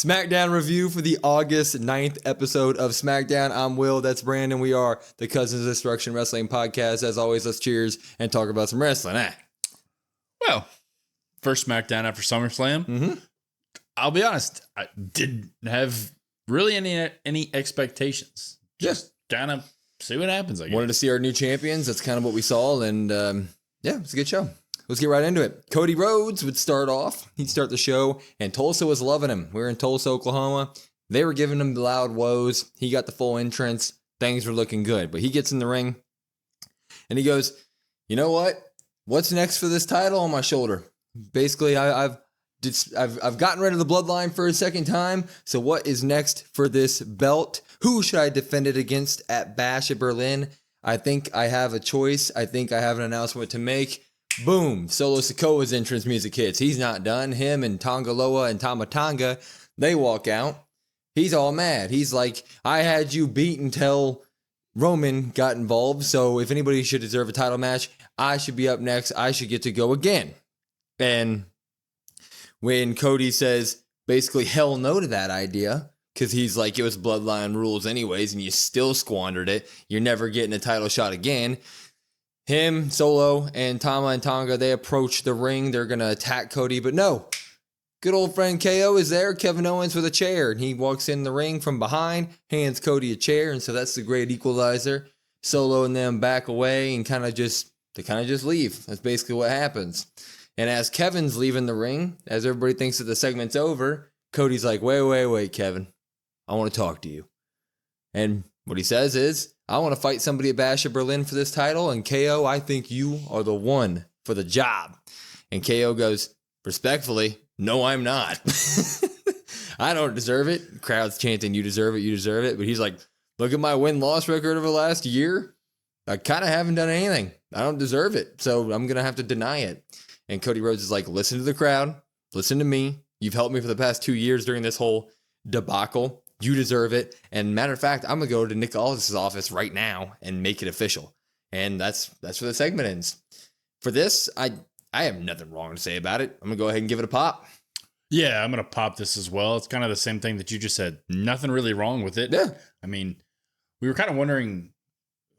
Smackdown review for the August 9th episode of Smackdown. I'm Will, that's Brandon. We are the Cousins of Destruction Wrestling Podcast. As always, let's cheers and talk about some wrestling. Well, first Smackdown after SummerSlam. Mm-hmm. I'll be honest, I didn't have really any expectations. Just kind of see what happens, I guess. Wanted to see our new champions. That's kind of what we saw. And yeah, it's a good show. Let's get right into it. Cody Rhodes would start off. He'd start the show, and Tulsa was loving him. We were in Tulsa, Oklahoma. They were giving him the loud woes. He got the full entrance. Things were looking good. But he gets in the ring, and he goes, you know what? What's next for this title on my shoulder? Basically, I've gotten rid of the bloodline for a second time. So what is next for this belt? Who should I defend it against at Bash at Berlin? I think I have a choice. I think I have an announcement to make. Boom. Solo Sikoa's entrance music hits. He's not done. Him and Tonga Loa and Tama Tonga, they walk out. He's all mad. He's like, I had you beat until Roman got involved. So if anybody should deserve a title match, I should be up next. I should get to go again. And when Cody says basically hell no to that idea, because he's like, it was bloodline rules anyways, and you still squandered it. You're never getting a title shot again. Him, Solo, and Tama and Tonga, they approach the ring. They're going to attack Cody, but no. Good old friend KO is there, Kevin Owens with a chair, and he walks in the ring from behind, hands Cody a chair, and so that's the great equalizer. Solo and them back away and kind of just leave. That's basically what happens. And as Kevin's leaving the ring, as everybody thinks that the segment's over, Cody's like, wait, Kevin. I want to talk to you. And what he says is, I want to fight somebody at Bash at Berlin for this title, and KO, I think you are the one for the job. And KO goes, respectfully, no, I'm not. I don't deserve it. Crowd's chanting, you deserve it. But he's like, look at my win-loss record over the last year. I kind of haven't done anything. I don't deserve it, so I'm going to have to deny it. And Cody Rhodes is like, listen to the crowd. Listen to me. You've helped me for the past 2 years during this whole debacle. You deserve it. And matter of fact, I'm going to go to Nick Aldis' office right now and make it official. And that's where the segment ends. For this, I have nothing wrong to say about it. I'm going to go ahead and give it a pop. Yeah, I'm going to pop this as well. It's kind of the same thing that you just said. Nothing really wrong with it. Yeah. I mean, we were kind of wondering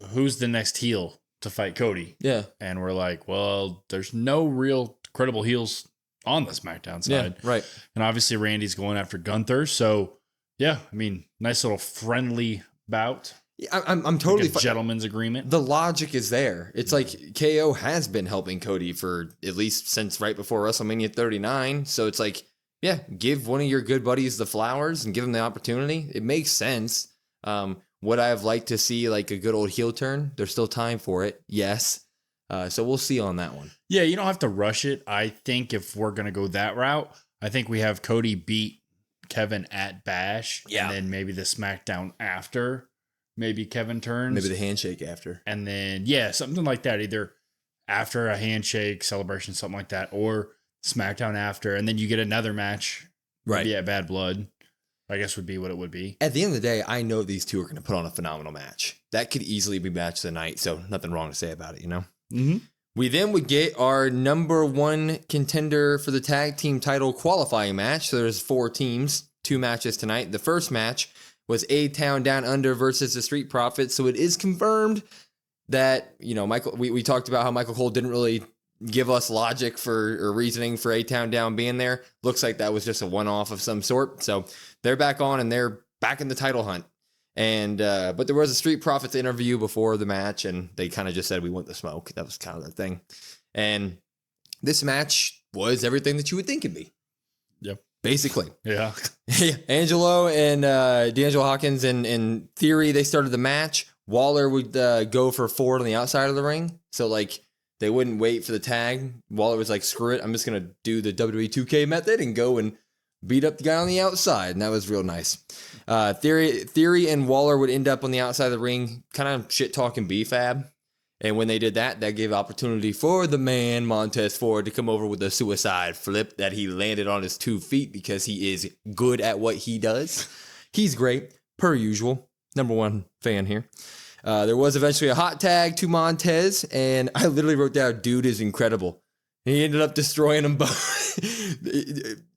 who's the next heel to fight Cody. Yeah. And we're like, well, there's no real credible heels on the SmackDown side. Yeah, right. And obviously Randy's going after Gunther. So, yeah, I mean, nice little friendly bout. I'm totally like a gentleman's agreement. The logic is there. It's like KO has been helping Cody for at least since right before WrestleMania 39. So it's like, yeah, give one of your good buddies the flowers and give him the opportunity. It makes sense. Would I have liked to see like a good old heel turn? There's still time for it. Yes. So we'll see on that one. Yeah, you don't have to rush it. I think if we're going to go that route, I think we have Cody beat Kevin at Bash. Yeah. And then maybe the SmackDown after. Maybe Kevin turns. Maybe the handshake after. And then, yeah, something like that. Either after a handshake, celebration, something like that. Or SmackDown after. And then you get another match. Right. Maybe at Bad Blood. I guess would be what it would be. At the end of the day, I know these two are going to put on a phenomenal match. That could easily be match of the night. So nothing wrong to say about it, you know? Mm-hmm. We then would get our number one contender for the tag team title qualifying match. So there's 4 teams, 2 matches tonight. The first match was A-Town Down Under versus the Street Profits. So it is confirmed that, you know, Michael, we talked about how Michael Cole didn't really give us logic for or reasoning for A-Town Down being there. Looks like that was just a one-off of some sort. So they're back on and they're back in the title hunt. And but there was a Street Profits interview before the match, and they kind of just said we want the smoke. That was kind of their thing. And this match was everything that you would think it'd be. Yep. Basically. Yeah. Angelo and D'Angelo Hawkins and in theory, they started the match. Waller would go for forward on the outside of the ring. So like they wouldn't wait for the tag. Waller was like, screw it. I'm just going to do the WWE 2K method and go and beat up the guy on the outside. And that was real nice. Theory and Waller would end up on the outside of the ring, kind of shit talking B-Fab. And when they did that, that gave opportunity for the man, Montez Ford, to come over with a suicide flip that he landed on his 2 feet because he is good at what he does. He's great, per usual. Number one fan here. There was eventually a hot tag to Montez, and I literally wrote down, dude is incredible. He ended up destroying them both.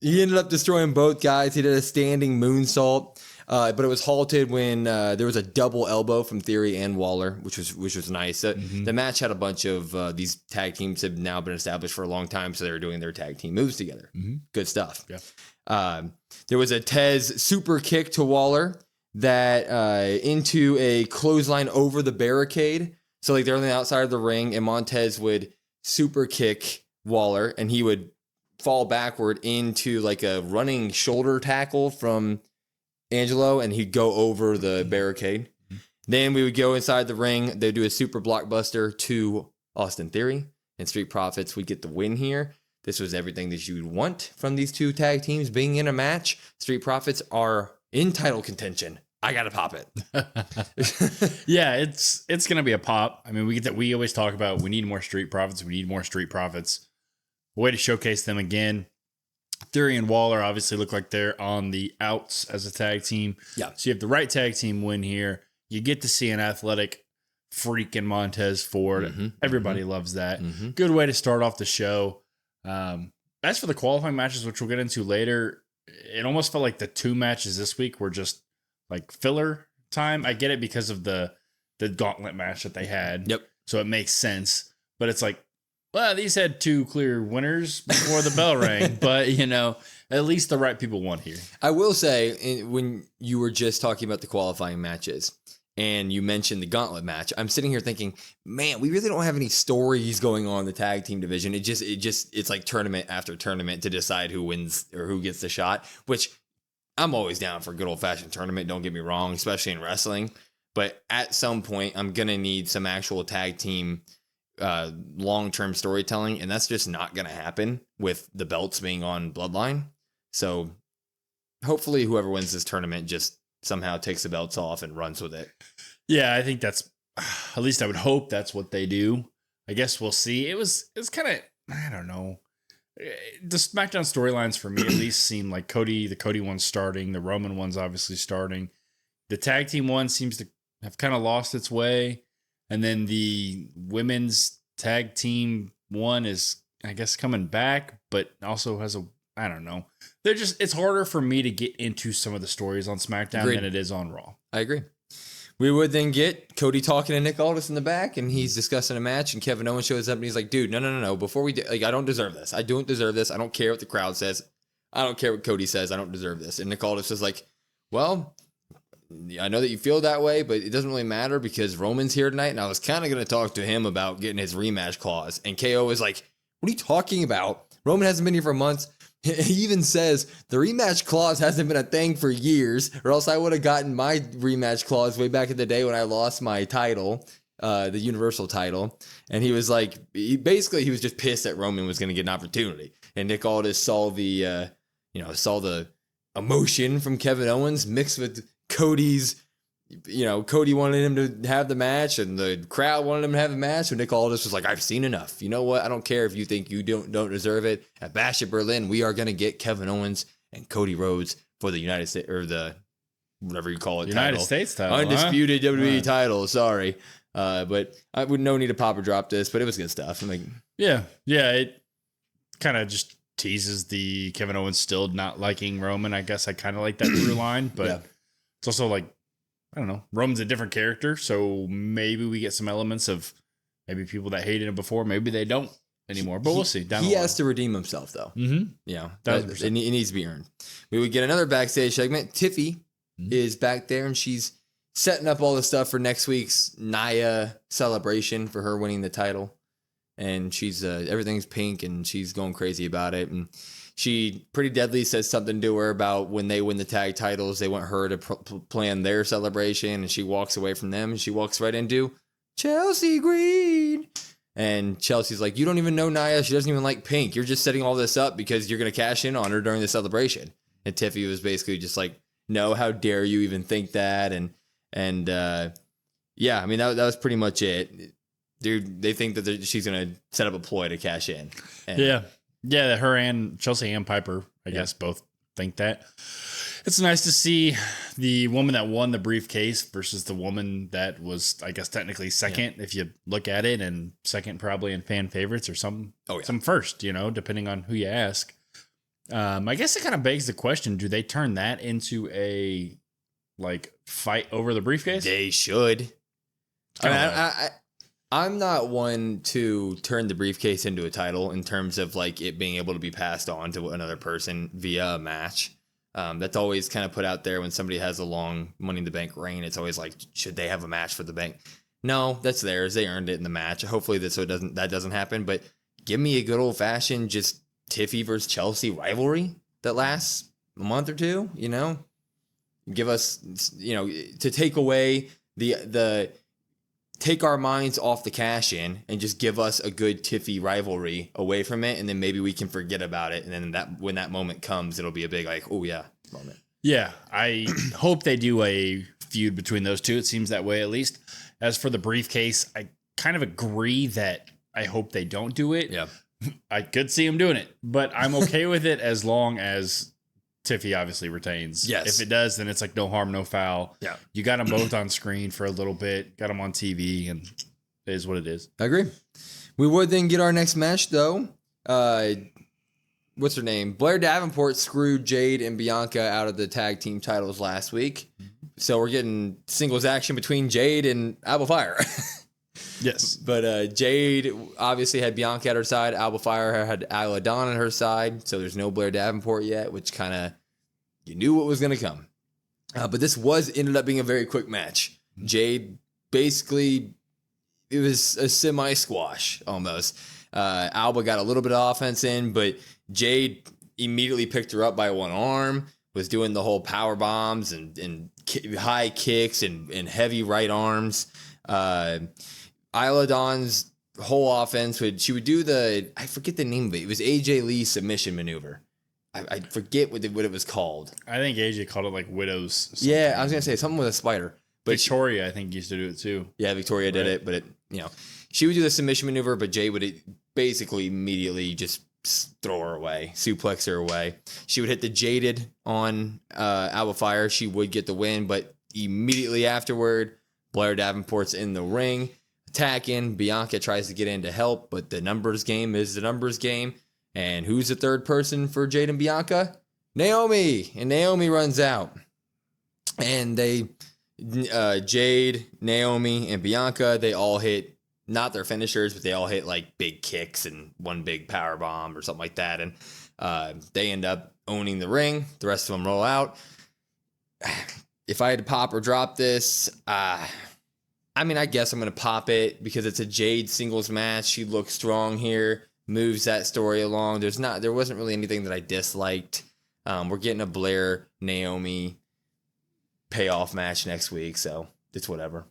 He ended up destroying both guys. He did a standing moonsault, but it was halted when there was a double elbow from Theory and Waller, which was nice. The match had a bunch of these tag teams have now been established for a long time, so they were doing their tag team moves together. Good stuff. Yeah. There was a Tez super kick to Waller that into a clothesline over the barricade. So like they're on the outside of the ring, and Montez would super kick Waller, and he would fall backward into like a running shoulder tackle from Angelo, and he'd go over the barricade. Then we would go inside the ring. They'd do a super blockbuster to Austin Theory, and Street Profits would get the win here. This was everything that you would want from these two tag teams being in a match. Street Profits are in title contention. I gotta pop it. Yeah, it's gonna be a pop. I mean, we always talk about we need more Street Profits. We need more Street Profits. A way to showcase them again. Theory and Waller obviously look like they're on the outs as a tag team. Yeah. So you have the right tag team win here. You get to see an athletic freak in Montez Ford. Everybody loves that. Good way to start off the show. As for the qualifying matches, which we'll get into later, it almost felt like the two matches this week were just like filler time. I get it because of the gauntlet match that they had. Yep. So it makes sense. But it's like, well, these had two clear winners before the bell rang. But, at least the right people won here. I will say, when you were just talking about the qualifying matches and you mentioned the gauntlet match, I'm sitting here thinking, man, we really don't have any stories going on in the tag team division. It's like tournament after tournament to decide who wins or who gets the shot, which I'm always down for a good old-fashioned tournament, don't get me wrong, especially in wrestling. But at some point, I'm going to need some actual tag team long-term storytelling, and that's just not going to happen with the belts being on Bloodline. So hopefully whoever wins this tournament just somehow takes the belts off and runs with it. Yeah, I think that's, at least I would hope that's what they do. I guess we'll see. It's kind of, I don't know. The SmackDown storylines for me at least seem like the Cody one's starting, the Roman one's obviously starting. The tag team one seems to have kind of lost its way. And then the women's tag team one is, I guess, coming back, but also has I don't know. It's harder for me to get into some of the stories on SmackDown than it is on Raw. I agree. We would then get Cody talking to Nick Aldis in the back, and he's discussing a match, and Kevin Owens shows up, and he's like, dude, no. Before we do, I don't deserve this. I don't deserve this. I don't care what the crowd says. I don't care what Cody says. I don't deserve this. And Nick Aldis is like, well, I know that you feel that way, but it doesn't really matter because Roman's here tonight, and I was kind of going to talk to him about getting his rematch clause. And KO is like, what are you talking about? Roman hasn't been here for months. He even says the rematch clause hasn't been a thing for years, or else I would have gotten my rematch clause way back in the day when I lost my title, the Universal title. And he was like, he was just pissed that Roman was going to get an opportunity. And Nick Aldis saw the emotion from Kevin Owens mixed with Cody's. Cody wanted him to have the match, and the crowd wanted him to have the match. And Nick Aldis was like, I've seen enough. You know what? I don't care if you think you don't deserve it. At Bash at Berlin, we are going to get KevinOwens and Cody Rhodes for the United States, or the, whatever you call it, United States title. Undisputed WWE title. Sorry. But I would no need to pop or drop this, but it was good stuff. I'm like, yeah. It kind of just teases the Kevin Owens still not liking Roman. I guess I kind of like that through line, but it's also like, I don't know. Roman's a different character, so maybe we get some elements of maybe people that hated him before. Maybe they don't anymore, but we'll see. He has to redeem himself, though. It needs to be earned. We would get another backstage segment. Tiffy is back there, and she's setting up all the stuff for next week's Nia celebration for her winning the title. And she's everything's pink, and she's going crazy about it. And she Pretty Deadly says something to her about when they win the tag titles, they want her to plan their celebration, and she walks away from them, and she walks right into Chelsea Green. And Chelsea's like, you don't even know Nia. She doesn't even like pink. You're just setting all this up because you're going to cash in on her during the celebration. And Tiffy was basically just like, no, how dare you even think that? And I mean, that was pretty much it. Dude, they think that she's going to set up a ploy to cash in. And her and Chelsea and Piper, I guess, both think that. It's nice to see the woman that won the briefcase versus the woman that was, I guess, technically second, if you look at it, and second probably in fan favorites or some first, depending on who you ask. I guess it kind of begs the question: do they turn that into a fight over the briefcase? They should. I'm not one to turn the briefcase into a title in terms of it being able to be passed on to another person via a match. That's always kind of put out there when somebody has a long Money in the Bank reign. It's always should they have a match for the bank? No, that's theirs. They earned it in the match. Hopefully that doesn't happen. But give me a good old fashioned just Tiffy versus Chelsea rivalry that lasts a month or two. Give us to take away the take our minds off the cash in and just give us a good Tiffy rivalry away from it, and then maybe we can forget about it, and then when that moment comes, it'll be a big oh yeah moment. Yeah, I hope they do a feud between those two. It seems that way, at least. As for the briefcase, I kind of agree that I hope they don't do it. Yeah, I could see them doing it, but I'm okay with it as long as Tiffy obviously retains. Yes. If it does, then it's no harm, no foul. Yeah. You got them both on screen for a little bit, got them on TV, and it is what it is. I agree. We would then get our next match, though. What's her name? Blair Davenport screwed Jade and Bianca out of the tag team titles last week. So we're getting singles action between Jade and Alba Fire. Yes. But Jade obviously had Bianca at her side. Alba Fire had Isla Dawn on her side. So there's no Blair Davenport yet, which kind of, you knew what was going to come. But this ended up being a very quick match. Jade basically, it was a semi-squash almost. Alba got a little bit of offense in, but Jade immediately picked her up by one arm, was doing the whole power bombs and high kicks and heavy right arms. Isla Dawn's whole offense she would do I forget the name of it. It was AJ Lee's submission maneuver. I forget what it was called. I think AJ called it Widows. Yeah, I was gonna say something with a spider. But Victoria, I think, used to do it too. Yeah, Victoria did it, but she would do the submission maneuver, but Jay would basically immediately just throw her away, suplex her away. She would hit the Jaded on Alba Fire. She would get the win, but immediately afterward, Blair Davenport's in the ring, attacking. Bianca tries to get in to help, but the numbers game is the numbers game. And who's the third person for Jade and Bianca? Naomi. And Naomi runs out. And Jade, Naomi, and Bianca, they all hit, not their finishers, but they all hit big kicks and one big power bomb or something like that. And they end up owning the ring. The rest of them roll out. If I had to pop or drop this, I guess I'm going to pop it because it's a Jade singles match. She looks strong here, moves that story along. There wasn't really anything that I disliked. We're getting a Blair, Naomi payoff match next week, so it's whatever.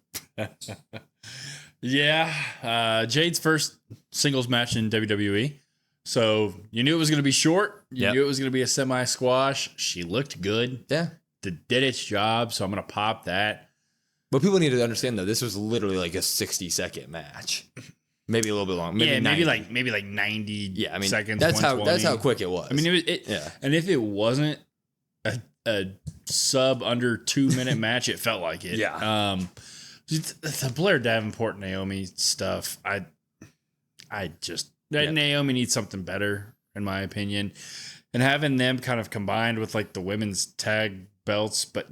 Yeah, Jade's first singles match in WWE. So you knew it was going to be short. You knew it was going to be a semi-squash. She looked good. Yeah. Did its job, so I'm going to pop that. But people need to understand, though, this was literally a 60-second match. Maybe a little bit long. Maybe 90 seconds. That's how quick it was. And if it wasn't a sub under 2-minute match, it felt like it. Yeah. The Blair Davenport Naomi stuff, Naomi needs something better, in my opinion. And having them kind of combined with the women's tag belts, but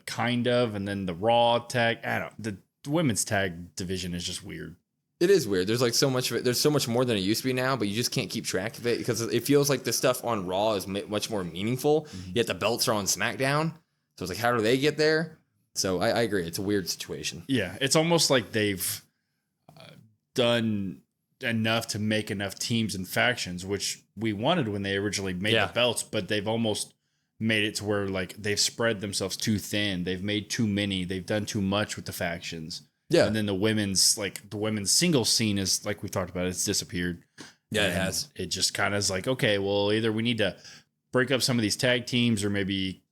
kind of, and then the Raw tag, the women's tag division is just weird. It is weird. There's so much of it. There's so much more than it used to be now, but you just can't keep track of it because it feels like the stuff on Raw is much more meaningful. Mm-hmm. Yet the belts are on SmackDown. So it's how do they get there? So I agree. It's a weird situation. Yeah. It's almost like they've done enough to make enough teams and factions, which we wanted when they originally made the belts, but they've almost made it to where they've spread themselves too thin. They've made too many. They've done too much with the factions. Yeah. And then the women's singles scene is, we've talked about, it's disappeared. Yeah, it has. It just kind of is okay, well, either we need to break up some of these tag teams or maybe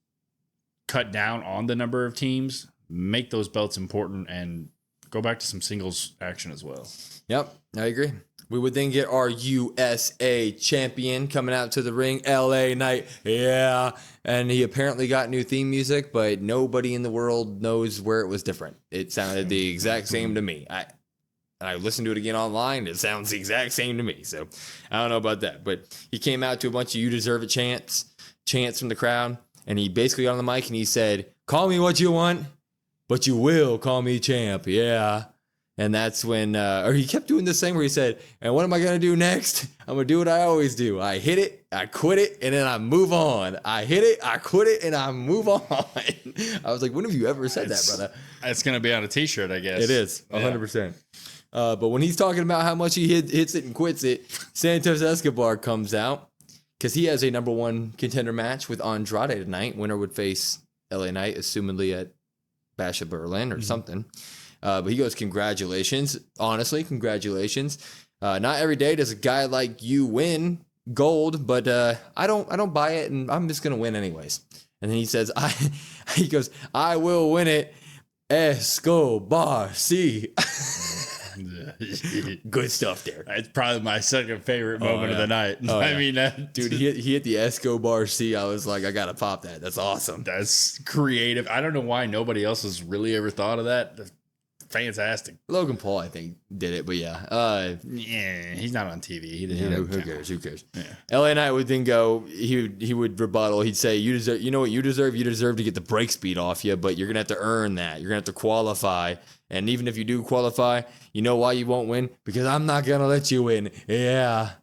cut down on the number of teams, make those belts important, and go back to some singles action as well. Yep, I agree. We would then get our USA champion coming out to the ring, LA Knight. Yeah. And he apparently got new theme music, but nobody in the world knows where it was different. It sounded the exact same to me. I listened to it again online. It sounds the exact same to me. So I don't know about that. But he came out to a bunch of "You Deserve It" chants from the crowd. And he basically got on the mic and he said, "Call me what you want, but you will call me champ." Yeah. And that's when, or he kept doing this thing where he said, "And what am I going to do next? I'm going to do what I always do. I hit it, I quit it, and then I move on. I hit it, I quit it, and I move on." I was like, when have you ever said that, brother? It's going to be on a t-shirt, I guess. It is, 100%. But when he's talking about how much he hits it and quits it, Santos Escobar comes out because he has a number one contender match with Andrade tonight. Winner would face LA Knight, assumedly at Bash of Berlin or something. But he goes, "Congratulations. Honestly, congratulations. Not every day does a guy like you win gold, but I don't buy it, and I'm just gonna win anyways." And then he says, he goes, "I will win it. Escobar, see." Good stuff there. It's probably my second favorite moment of the night. I mean, dude, he hit the Escobar C. I was like, I gotta pop that. That's awesome. That's creative. I don't know why nobody else has really ever thought of that. That's fantastic. Logan Paul, I think, did it, but yeah. Yeah, he's not on TV. Who cares? Who cares? Yeah. LA Knight would then go. He would rebuttal. He'd say, "You deserve. You know what you deserve? You deserve to get the break speed off you, but you're gonna have to earn that. You're gonna have to qualify. And even if you do qualify, you know why you won't win? Because I'm not gonna let you win." Yeah.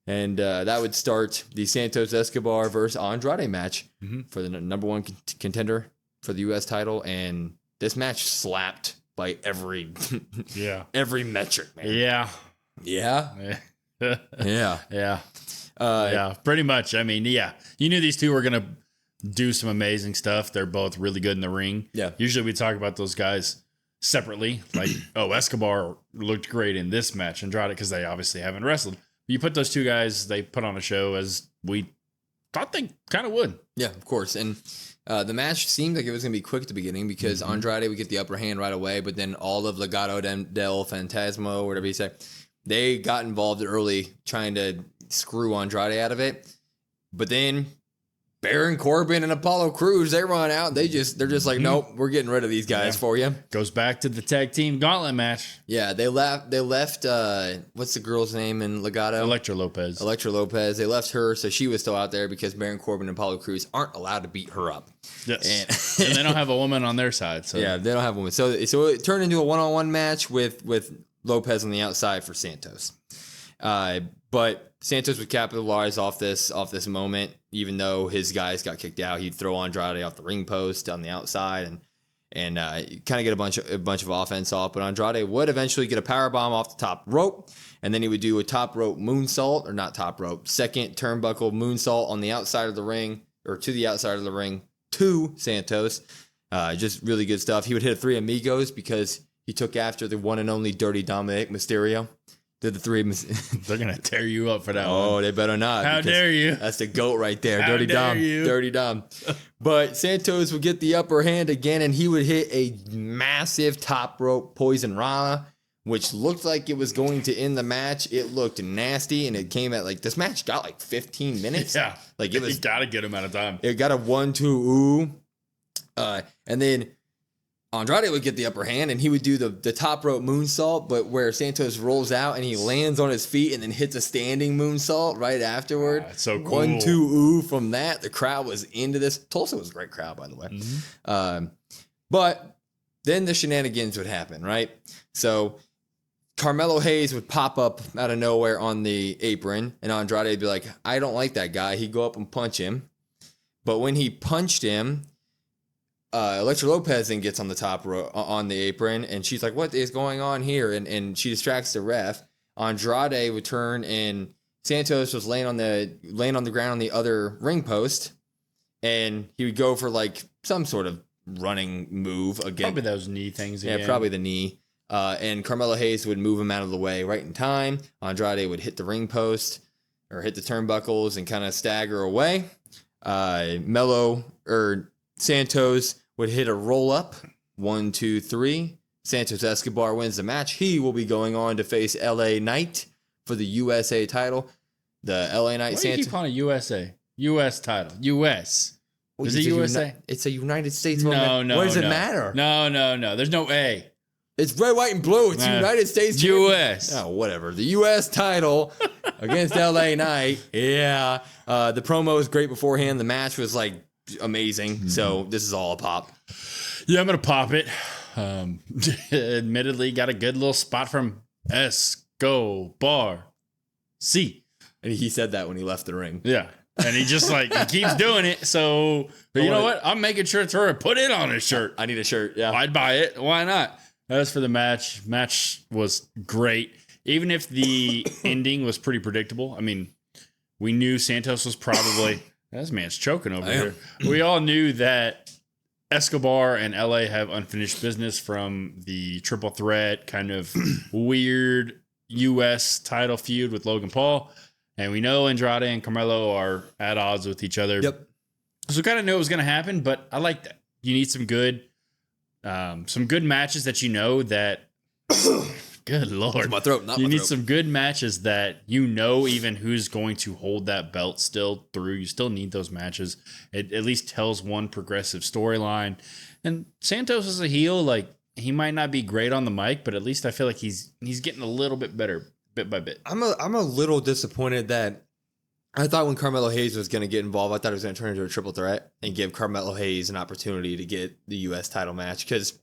And that would start the Santos Escobar versus Andrade match for the number one contender for the U.S. title. And this match slapped by every metric, man. Yeah. Yeah. Yeah. Yeah. Pretty much. I mean, yeah. You knew these two were gonna do some amazing stuff. They're both really good in the ring. Yeah. Usually we talk about those guys separately, like, oh, Escobar looked great in this match, Andrade, because they obviously haven't wrestled. You put those two guys, they put on a show as we thought they kind of would. Yeah, of course. And the match seemed like it was going to be quick at the beginning because Andrade would get the upper hand right away, but then all of Legado del Fantasma, whatever you say, they got involved early trying to screw Andrade out of it. But then Baron Corbin and Apollo Crews, they run out. They're just like, "Nope, we're getting rid of these guys for you." Goes back to the tag team gauntlet match. Yeah, they left. What's the girl's name in Legado? Elektra Lopez. They left her, so she was still out there because Baron Corbin and Apollo Crews aren't allowed to beat her up. Yes, and they don't have a woman on their side. So yeah, they don't have a woman. So it turned into a one-on-one match with Lopez on the outside for Santos. But Santos would capitalize off this moment. Even though his guys got kicked out, he'd throw Andrade off the ring post on the outside and kind of get a bunch of offense off. But Andrade would eventually get a powerbomb off the top rope, and then he would do a top rope moonsault, or not top rope, second turnbuckle moonsault on the outside of the ring, or to the outside of the ring to Santos. Just really good stuff. He would hit a Three Amigos because he took after the one and only Dirty Dominic Mysterio. Did the three? They're gonna tear you up for that one. Oh, they better not. How dare you? That's the GOAT right there. Dirty Dom. But Santos would get the upper hand again, and he would hit a massive top rope Poison Rana, which looked like it was going to end the match. It looked nasty, and it came at this match got 15 minutes. Yeah. Like it was. You gotta get him out of time. It got a 1-2 ooh. And then Andrade would get the upper hand, and he would do the top rope moonsault, but where Santos rolls out and he lands on his feet and then hits a standing moonsault right afterward. That's so cool. 1-2 ooh from that. The crowd was into this. Tulsa was a great crowd, by the way. But then the shenanigans would happen, right? So Carmelo Hayes would pop up out of nowhere on the apron, and Andrade would be like, "I don't like that guy." He'd go up and punch him. But when he punched him, Elektra Lopez then gets on the top row on the apron, and she's like, "What is going on here?" And she distracts the ref. Andrade would turn, and Santos was laying on the ground on the other ring post, and he would go for some sort of running move again. Probably those knee things again. Yeah, probably the knee. And Carmelo Hayes would move him out of the way right in time. Andrade would hit the ring post or hit the turnbuckles and kind of stagger away. Santos would hit a roll up. 1, 2, 3. Santos Escobar wins the match. He will be going on to face LA Knight for the USA title. The LA Knight Why do you keep calling it USA? US title. US. Is it USA? It's a United States. No. What does it matter? No. There's no A. It's red, white, and blue. It's United States. US. Oh, whatever. The US title against LA Knight. Yeah. The promo was great beforehand. The match was like amazing. So this is all a pop. Yeah, I'm gonna pop it. Admittedly, got a good little spot from Escobar. C. And he said that when he left the ring. Yeah. And he just he keeps doing it. So you know what? I'm making shirts for her. Put it on his shirt. I need a shirt. Yeah. I'd buy it. Why not? As for the match was great. Even if the ending was pretty predictable. I mean, we knew Santos was probably this man's choking over here. We all knew that Escobar and LA have unfinished business from the triple threat kind of weird US title feud with Logan Paul. And we know Andrade and Carmelo are at odds with each other. Yep. So we kind of knew it was going to happen, but I like that. You need some good matches that you know that. Good Lord. My throat, you need some good matches that you know even who's going to hold that belt still through. You still need those matches. It at least tells one progressive storyline. And Santos is a heel. Like, he might not be great on the mic, but at least I feel like he's getting a little bit better bit by bit. I'm a little disappointed that I thought when Carmelo Hayes was going to get involved, I thought it was going to turn into a triple threat and give Carmelo Hayes an opportunity to get the U.S. title match, because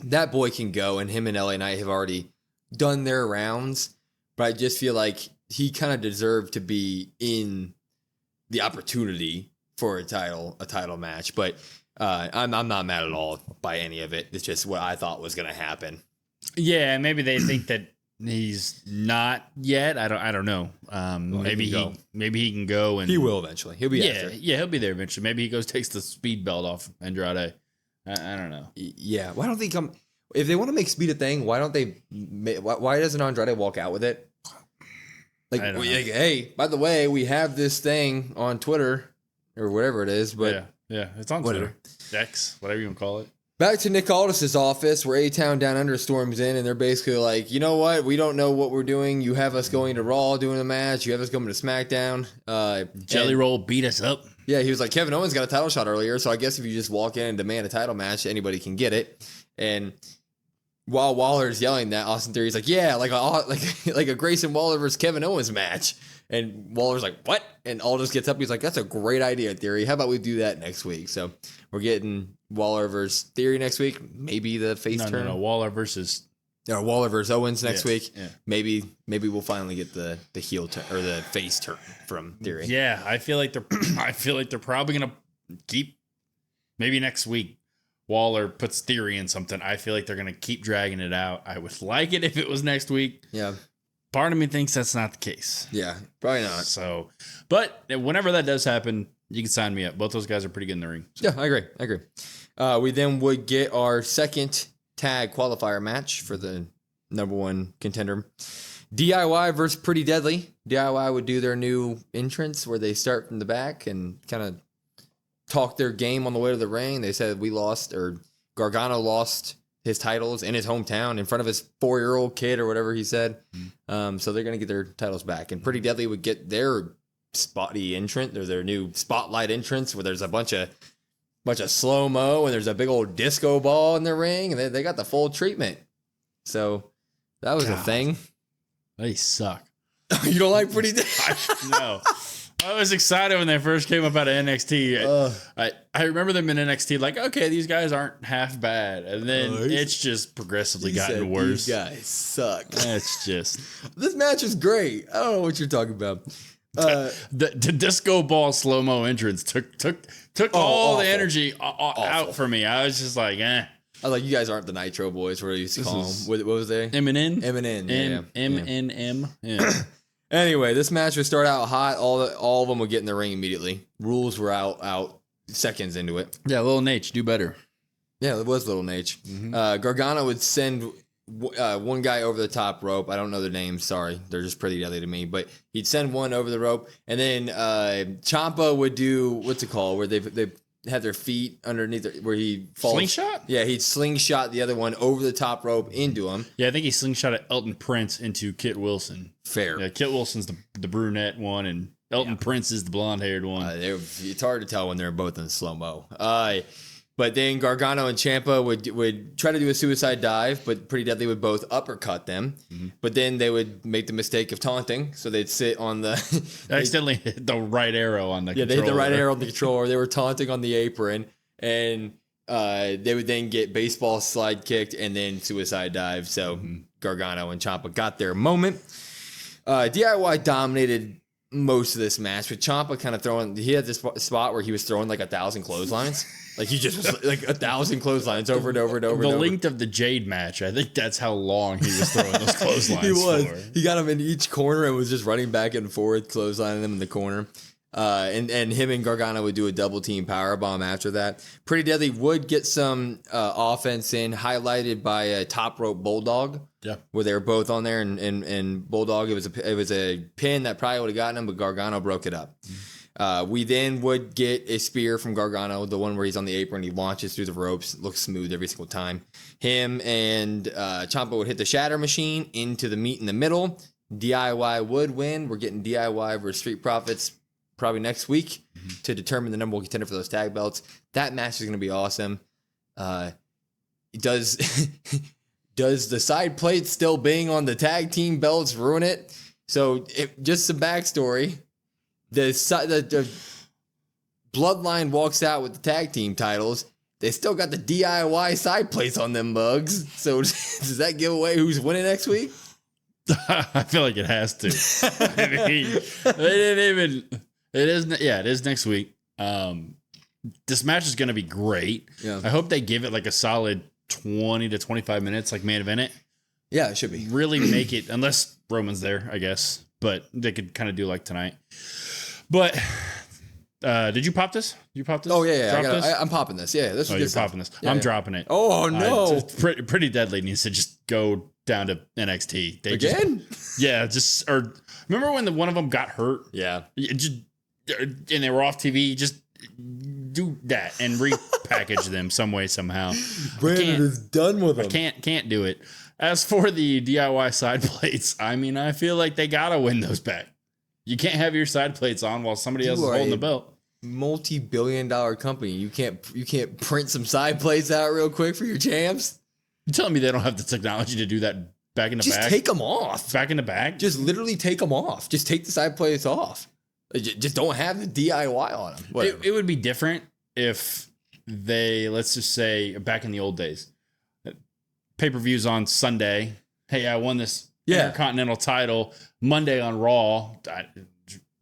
that boy can go, and him and LA Knight have already done their rounds, but I just feel like he kind of deserved to be in the opportunity for a title match. But I'm not mad at all by any of it. It's just what I thought was going to happen. Yeah, maybe they think that he's not yet. I don't know. Maybe he can go, and he will eventually. He'll be after. Yeah, he'll be there eventually. Maybe he goes takes the speed belt off Andrade. I don't know. Yeah, why don't they come? If they want to make speed a thing, why don't they? Why doesn't Andrade walk out with it? Like, hey, by the way, we have this thing on Twitter or whatever it is. But yeah, it's on Twitter, X, whatever you want to call it. Back to Nick Aldis's office, where A-Town Down Under storms in, and they're basically like, you know what? We don't know what we're doing. You have us going to Raw doing a match. You have us going to SmackDown. Jelly Roll beat us up. Yeah, he was like, Kevin Owens got a title shot earlier, so I guess if you just walk in and demand a title match, anybody can get it. And while Waller's yelling that, Austin Theory's like, yeah, like a Grayson Waller versus Kevin Owens match. And Waller's like, what? And Aldis gets up. He's like, that's a great idea, Theory. How about we do that next week? So we're getting Waller versus Theory next week. Maybe the face turn. No, Waller versus Owens next week. Yeah. Maybe we'll finally get the heel turn or the face turn from Theory. Yeah, I feel like they're probably gonna keep. Maybe next week Waller puts Theory in something. I feel like they're gonna keep dragging it out. I would like it if it was next week. Yeah. Part of me thinks that's not the case. Yeah, probably not. So, but whenever that does happen, you can sign me up. Both those guys are pretty good in the ring. So. Yeah, I agree. We then would get our second tag qualifier match for the number one contender. DIY versus Pretty Deadly. DIY would do their new entrance where they start from the back and kind of talk their game on the way to the ring. They said Gargano lost his titles in his hometown in front of his 4-year-old kid or whatever he said. So they're going to get their titles back. And Pretty Deadly would get their spotty entrance, or their new spotlight entrance, where there's a bunch of slow-mo and there's a big old disco ball in the ring, and they got the full treatment. So that was a thing. They suck. You don't like Pretty Deadly? No. I was excited when they first came up out of NXT. I remember them in NXT like, okay, these guys aren't half bad. And then it's just progressively gotten worse. These guys suck. It's just... This match is great. I don't know what you're talking about. The disco ball slow-mo entrance took all the energy out for me. I was just like, eh. I was like, you guys aren't the Nitro Boys, what I used to call them. What was they? M&N? M&N. M&M. Yeah. Anyway, this match would start out hot. All of them would get in the ring immediately. Rules were out seconds into it. Yeah, Little Nate, do better. Yeah, it was Little Nate. Mm-hmm. Gargano would send one guy over the top rope. I don't know their names. Sorry. They're just Pretty Deadly to me. But he'd send one over the rope. And then Ciampa would do, what's it called? Where they had their feet underneath where he falls. Slingshot? Yeah, he'd slingshot the other one over the top rope into him. Yeah, I think he slingshot Elton Prince into Kit Wilson. Fair. Yeah, Kit Wilson's the brunette one, and Elton Prince is the blonde-haired one. It's hard to tell when they're both in slow-mo. But then Gargano and Ciampa would try to do a suicide dive, but Pretty Deadly would both uppercut them. Mm-hmm. But then they would make the mistake of taunting, so they'd sit on the... accidentally hit the right arrow on the controller. Yeah, they hit the right arrow on the controller. They were taunting on the apron, and they would then get baseball slide kicked and then suicide dive. So Gargano and Ciampa got their moment. DIY dominated most of this match, with Ciampa kind of throwing... He had this spot where he was throwing like 1,000 clotheslines. Like he just was like 1,000 clotheslines over and over and over. The length of the Jade match, I think that's how long he was throwing those clotheslines. He was. For. He got them in each corner and was just running back and forth, clotheslining them in the corner. And him and Gargano would do a double team powerbomb after that. Pretty Deadly would get some offense in, highlighted by a top rope bulldog. Yeah, where they were both on there, and bulldog. It was a pin that probably would have gotten him, but Gargano broke it up. We then would get a spear from Gargano, the one where he's on the apron, he launches through the ropes, it looks smooth every single time. Him and Ciampa would hit the shatter machine into the meat in the middle. DIY would win. We're getting DIY versus Street Profits probably next week to determine the number one contender for those tag belts. That match is going to be awesome. Does the side plate still being on the tag team belts ruin it? So just some backstory. The Bloodline walks out with the tag team titles. They still got the DIY side plates on them mugs. So does that give away who's winning next week? I feel like it has to. I mean, they didn't even. It is. Yeah, it is next week. This match is going to be great. Yeah. I hope they give it like a solid 20 to 25 minutes, like main event it. Yeah, it should be. Really make it, unless Roman's there, I guess. But they could kind of do like tonight. But did you pop this? You popped this? Oh yeah. I'm popping this. Yeah, this is you're stuff. popping this. Yeah, I'm dropping it. Oh no! Pretty Deadly needs to just go down to NXT. They again? Or remember when one of them got hurt? Yeah. And they were off TV. Just do that and repackage them some way somehow. Brandon is done with them. Can't do it. As for the DIY side plates, I mean, I feel like they gotta win those back. You can't have your side plates on while somebody else is holding the belt. Multi-billion-dollar company. You can't print some side plates out real quick for your champs. You telling me they don't have the technology to do that back in the back? Just take them off. Back in the back? Just literally take them off. Just take the side plates off. Just don't have the DIY on them. It would be different if they, let's just say, back in the old days, pay-per-views on Sunday. Hey, I won this Intercontinental title. Monday on Raw,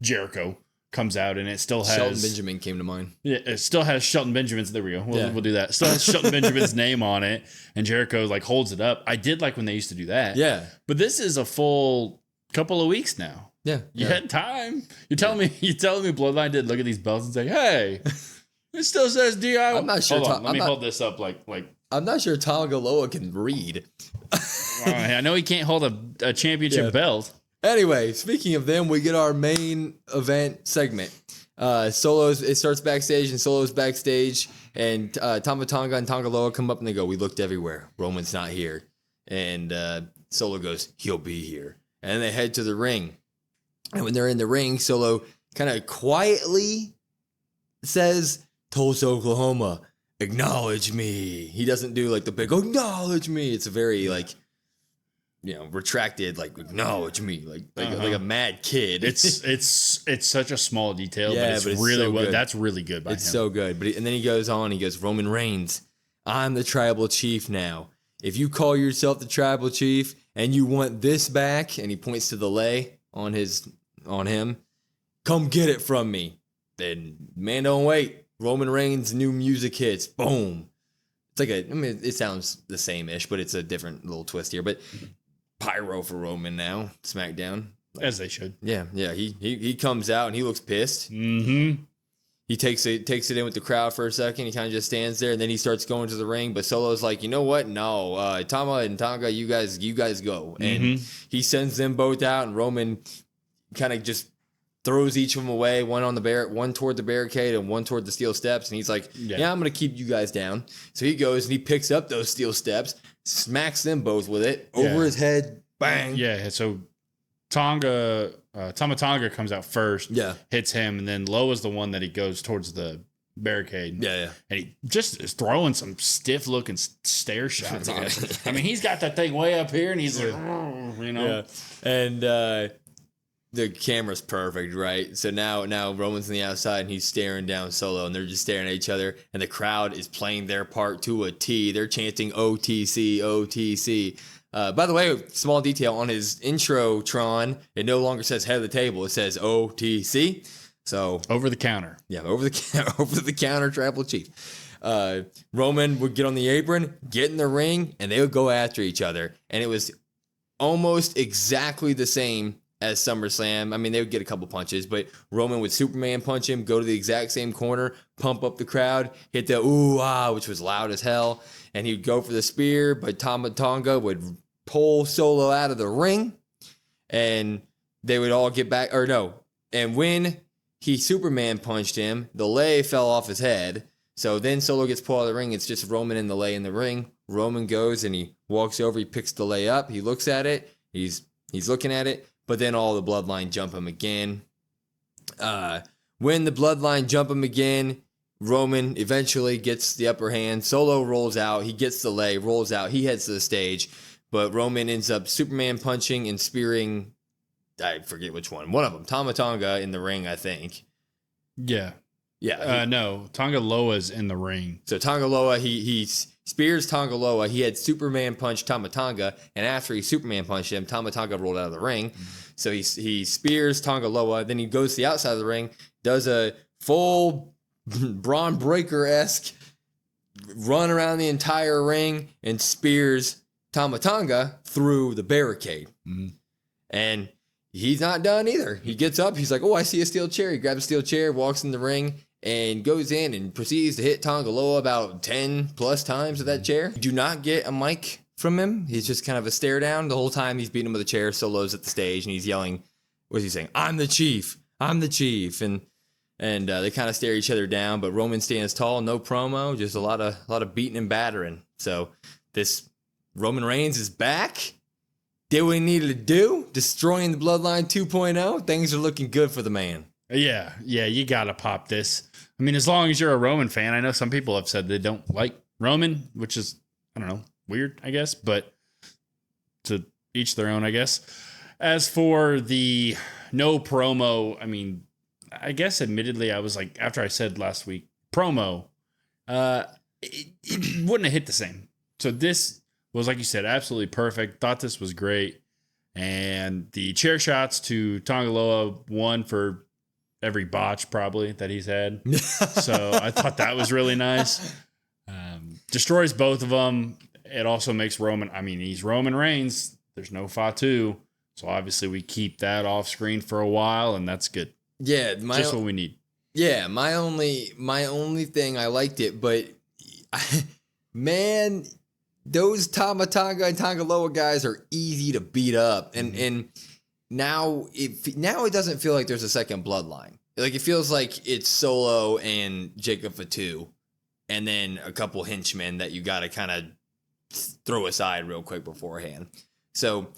Jericho comes out and it still has... Shelton Benjamin came to mind. Yeah, it still has Shelton Benjamin's... There we go. We'll do that. It still has Shelton Benjamin's name on it, and Jericho like holds it up. I did like when they used to do that. Yeah. But this is a full couple of weeks now. Yeah. You had time. You're telling me Bloodline didn't look at these belts and say, hey, it still says DIY. I'm not sure. Hold on, let me hold this up like... I'm not sure Tongaloa can read. I know he can't hold a championship belt. Anyway, speaking of them, we get our main event segment. Solos, it starts backstage, and Solo's backstage, and Tama Tonga and Tongaloa come up and they go, we looked everywhere. Roman's not here. And Solo goes, he'll be here. And they head to the ring. And when they're in the ring, Solo kind of quietly says, Tulsa, Oklahoma, acknowledge me. He doesn't do like the big acknowledge me. It's a very retracted, like acknowledge me, like a mad kid. It's such a small detail, but it's really so that's really good by him. It's so good. And then he goes on, he goes, Roman Reigns, I'm the tribal chief now. If you call yourself the tribal chief and you want this back, and he points to the lei on him, come get it from me. Then man, don't wait. Roman Reigns' new music hits. Boom. It's like it sounds the same-ish, but it's a different little twist here. But pyro for Roman now, SmackDown. As they should. Yeah. He comes out and he looks pissed. Mm-hmm. He takes it in with the crowd for a second. He kind of just stands there, and then he starts going to the ring. But Solo's like, you know what? No, Tama and Tonga, you guys go. And he sends them both out, and Roman kind of just throws each of them away, one toward the barricade and one toward the steel steps. And he's like, yeah, I'm going to keep you guys down. So he goes and he picks up those steel steps, smacks them both with it over his head. Bang. Yeah. So Tama Tonga comes out first, hits him, and then Loa's the one that he goes towards the barricade. Yeah. And he just is throwing some stiff looking stare shots. I mean, he's got that thing way up here and he's like, you know. Yeah. And the camera's perfect, right? So now Roman's on the outside and he's staring down Solo and they're just staring at each other and the crowd is playing their part to a T. They're chanting OTC, OTC. By the way, small detail on his intro Tron, it no longer says head of the table. It says OTC. So over the counter. Yeah, over the counter tribal chief. Roman would get on the apron, get in the ring, and they would go after each other. And it was almost exactly the same as SummerSlam. I mean, they would get a couple punches, but Roman would Superman punch him, go to the exact same corner, pump up the crowd, hit the ooh ah, which was loud as hell, and he'd go for the spear, but Tama Tonga would pull Solo out of the ring, and they would all get back, and when he Superman punched him, the lei fell off his head, so then Solo gets pulled out of the ring, it's just Roman and the lei in the ring. Roman goes and he walks over, he picks the lei up, he looks at it, he's looking at it, but then all the bloodline jump him again. When the bloodline jump him again, Roman eventually gets the upper hand. Solo rolls out. He gets the lei, rolls out. He heads to the stage. But Roman ends up Superman punching and spearing, I forget which one. One of them. Tama Tonga in the ring, I think. Yeah. Yeah. No, Tonga Loa's in the ring. So Tonga Loa, he spears Tonga Loa. He had Superman punch Tama Tonga, and after he Superman punched him, Tama Tonga rolled out of the ring. So he spears Tonga Loa. Then he goes to the outside of the ring, does a full Braun Breaker-esque run around the entire ring, and spears Tama Tonga through the barricade. Mm-hmm. And he's not done either. He gets up. He's like, oh, I see a steel chair. He grabs a steel chair, walks in the ring, and goes in and proceeds to hit Tonga Loa about 10 plus times with that chair. Do not get a mic from him. He's just kind of a stare down. The whole time he's beating him with a chair. Solo's at the stage and he's yelling, what's he saying? I'm the chief. I'm the chief. And they kind of stare each other down, but Roman stands tall, no promo, just a lot of beating and battering. So this Roman Reigns is back. Did what he needed to do, destroying the Bloodline 2.0. Things are looking good for the man. Yeah, you gotta pop this. I mean, as long as you're a Roman fan, I know some people have said they don't like Roman, which is, I don't know, weird, I guess, but to each their own, I guess. As for the no promo, I mean, I guess admittedly, I was like, after I said last week, promo, it wouldn't have hit the same. So this was, like you said, absolutely perfect. Thought this was great. And the chair shots to Tonga Loa, one for every botch probably that he's had. So I thought that was really nice. Destroys both of them. It also makes Roman, I mean, he's Roman Reigns. There's no Fatu. So obviously we keep that off screen for a while, and that's good. Yeah. Just what we need. Yeah. My only thing, I liked it, but man, those Tama Tonga and Tonga Loa guys are easy to beat up. And now it doesn't feel like there's a second bloodline. Like, it feels like it's Solo and Jacob Fatu, and then a couple henchmen that you got to kind of throw aside real quick beforehand. So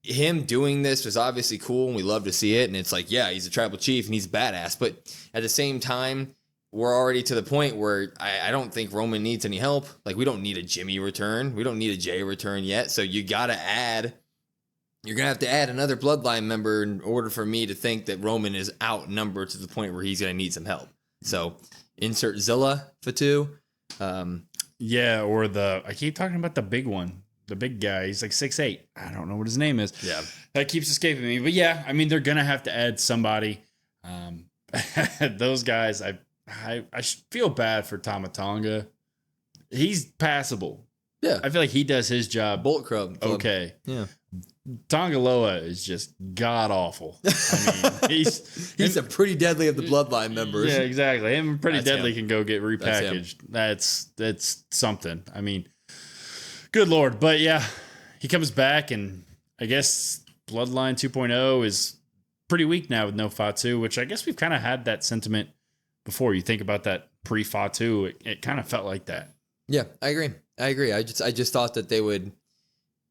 him doing this was obviously cool, and we love to see it. And it's like, yeah, he's a tribal chief and he's badass. But at the same time, we're already to the point where I don't think Roman needs any help. Like, we don't need a Jimmy return. We don't need a Jay return yet. So you're going to have to add another bloodline member in order for me to think that Roman is outnumbered to the point where he's going to need some help. So insert Zilla Fatu. Yeah, or I keep talking about the big one, the big guy. He's like 6'8". I don't know what his name is. Yeah. That keeps escaping me. But yeah, I mean, they're going to have to add somebody. Those guys, I feel bad for Tama Tonga. He's passable. Yeah. I feel like he does his job. Bullet Club. Okay. Yeah. Tonga Loa is just god awful. I mean, he's a pretty deadly of the bloodline members. Yeah, exactly. Him and Pretty Deadly can go get repackaged. That's something. I mean, good Lord. But yeah, he comes back, and I guess Bloodline 2.0 is pretty weak now with no Fatu, which I guess we've kind of had that sentiment before. You think about that pre-Fatu, it kind of felt like that. Yeah, I agree. I just thought that they would.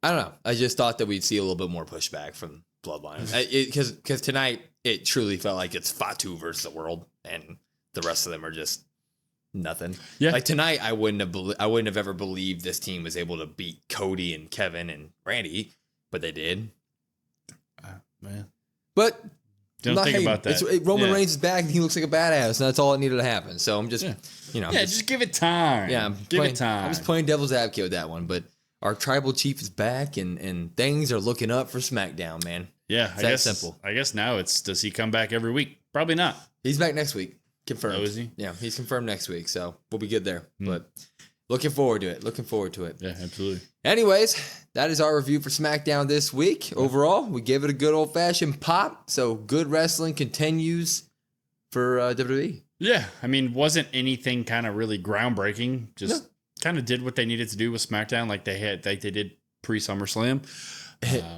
I don't know. I just thought that we'd see a little bit more pushback from Bloodline because tonight it truly felt like it's Fatu versus the world, and the rest of them are just nothing. Yeah, like tonight I wouldn't have ever believed this team was able to beat Cody and Kevin and Randy, but they did. Man, but don't think about that. Roman Reigns is back and he looks like a badass, and that's all that needed to happen. So I'm just, just give it time. Yeah, give it time. I'm just playing devil's advocate with that one, but our tribal chief is back, and things are looking up for SmackDown, man. Yeah, I guess simple. I guess now does he come back every week? Probably not. He's back next week. Confirmed. Oh, is he? Yeah, he's confirmed next week, so we'll be good there. But looking forward to it. Yeah, absolutely. Anyways, that is our review for SmackDown this week. Overall, we gave it a good old-fashioned pop, so good wrestling continues for WWE. Yeah, I mean, wasn't anything kind of really groundbreaking. Just kind of did what they needed to do with SmackDown, like they did pre-SummerSlam.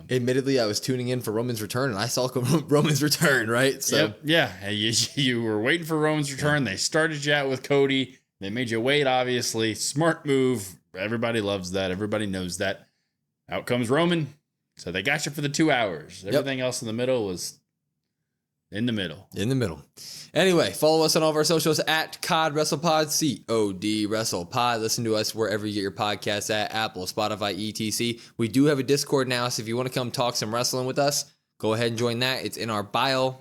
Admittedly, I was tuning in for Roman's return, and I saw Roman's return, right? So you were waiting for Roman's return. They started you out with Cody. They made you wait, obviously. Smart move. Everybody loves that. Everybody knows that. Out comes Roman. So they got you for the 2 hours. Everything else in the middle was in the middle. Anyway, follow us on all of our socials at COD WrestlePod, COD WrestlePod. Listen to us wherever you get your podcasts at, Apple, Spotify, etc. We do have a Discord now, so if you want to come talk some wrestling with us, go ahead and join that. It's in our bio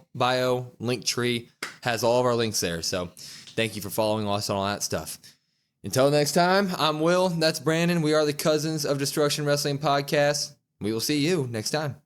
link tree. Has all of our links there. So thank you for following us on all that stuff. Until next time, I'm Will. That's Brandon. We are the Cousins of Destruction Wrestling Podcast. We will see you next time.